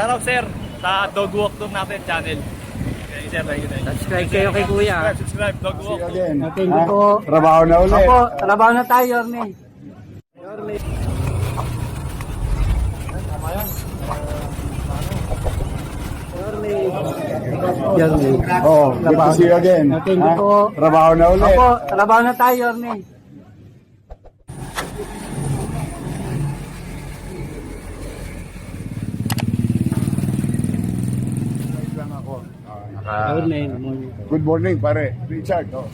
Shoutout sir sa Dog Walk Tour natin channel. Okay, sir, thank you. Subscribe kayo kay Kuya. Subscribe, Dog See Walk you Tour. again. Thank you po. Trabaho na ulit. Opo, trabaho na tayo, Yorme. Yorme. Oh, good to see you again. Thank you po. Trabaho na ulit. Opo, trabaho na tayo, Yorme. Lang ako. Good morning, pare. Richard. Oh.